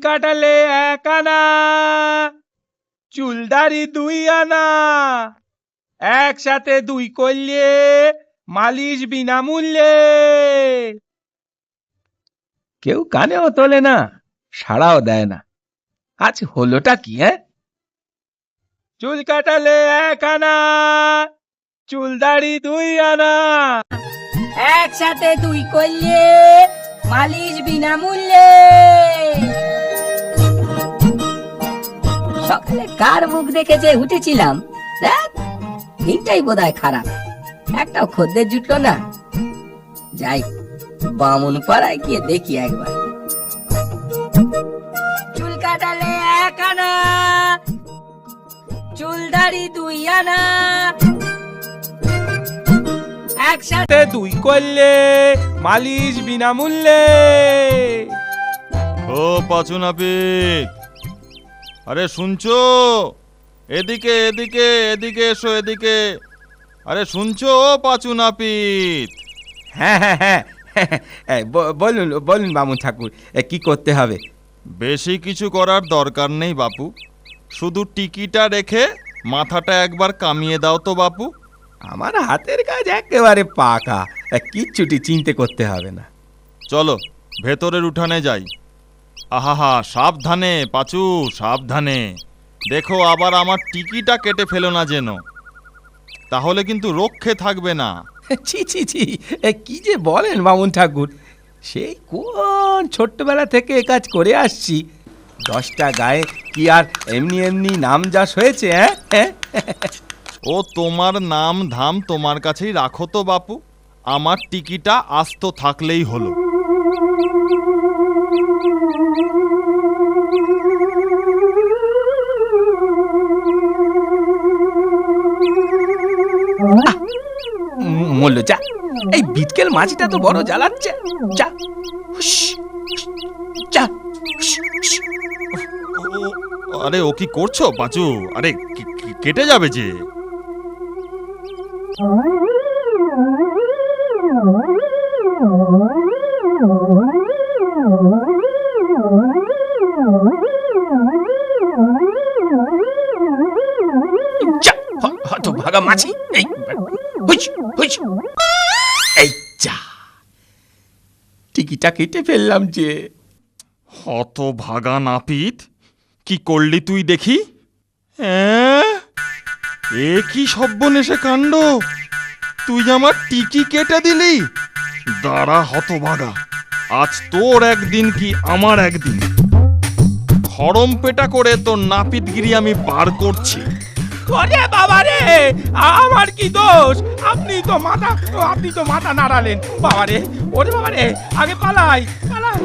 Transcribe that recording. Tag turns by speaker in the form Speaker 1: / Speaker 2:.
Speaker 1: কাটালে 1 আনা, চুলদাড়ি 2 আনা, একসাথে 2 করলে মালিশ বিনামূল্যে। কেউ কানেও তোলে না, সাড়াও দেয় না। আজ হলোটা কি? চুল কাটালে 1 আনা, চুলদাড়ি 2 আনা,
Speaker 2: একসাথে 2 করলে মালিশ বিনামূল্যে। সকালে কার মুখ দেখে যে উঠেছিলাম, দিনটাই বোধহয় খারাপ। একটাও খদ্দের জুটলো না। যাই বামুন পাড়ায় গিয়ে দেখি একবার। চুল কাটালে 1 আনা, চুলদাড়ি 2 আনা, একসাথে
Speaker 1: 2 করলে মালিশ বিনামূল্যে।
Speaker 3: ও পাঁচু নাপিত, আরে শুনছো? এদিকে এদিকে এদিকে এসো, এদিকে। আরে শুনছো ও পাঁচু নাপিত?
Speaker 1: হ্যাঁ হ্যাঁ হ্যাঁ, বলুন বলুন বামুন ঠাকুর, কি করতে হবে?
Speaker 3: বেশি কিছু করার দরকার নেই বাপু, শুধু টিকিটা রেখে মাথাটা একবার কামিয়ে দাও তো বাপু।
Speaker 1: আমার হাতের কাজ একেবারে পাকা, কিচ্ছুটি চিন্তে করতে হবে না।
Speaker 3: চলো ভেতরের উঠানে যাই। আহাহা, সাবধানে পাঁচু, সাবধানে। দেখো আবার আমার টিকিটা কেটে ফেলো না যেন, তাহলে কিন্তু রক্ষে থাকবে না।
Speaker 1: ছি ছি ছি, কি যে বলেন বামুন ঠাকুর, সেই কোন ছোট্টবেলা থেকে এ কাজ করে আসছি। 10টা গায়ে কি আর এমনি এমনি নাম যশ হয়েছে?
Speaker 3: ও তোমার নাম ধাম তোমার কাছেই রাখো তো বাপু, আমার টিকিটা আস্ত থাকলেই হলো।
Speaker 1: মল্ল যা, এই বিটকেল মাছিটা তো বড় জ্বালাচ্ছে। যা যা।
Speaker 3: আরে ও কি করছো পাঁচু? আরে কেটে যাবে যে।
Speaker 1: ভাগা মাছি, এই যা, টিকিটা কেটে ফেললাম যে।
Speaker 3: হত ভাগা নাপিত, কি করলি তুই দেখি? এ কি সর্বনেশে কাণ্ড! তুই আমার টিকি কেটে দিলি। দাঁড়া হত ভাগা, আজ তোর একদিন কি আমার একদিন। খড়ম পেটা করে তোর নাপিতগিরি আমি বার করছি।
Speaker 1: ওরে বাবা রে, আমার কি দোষ? আপনি তো মাথা নাড়ালেন। বাবা রে, ওরে বাবা রে, আগে পালাই পালাই।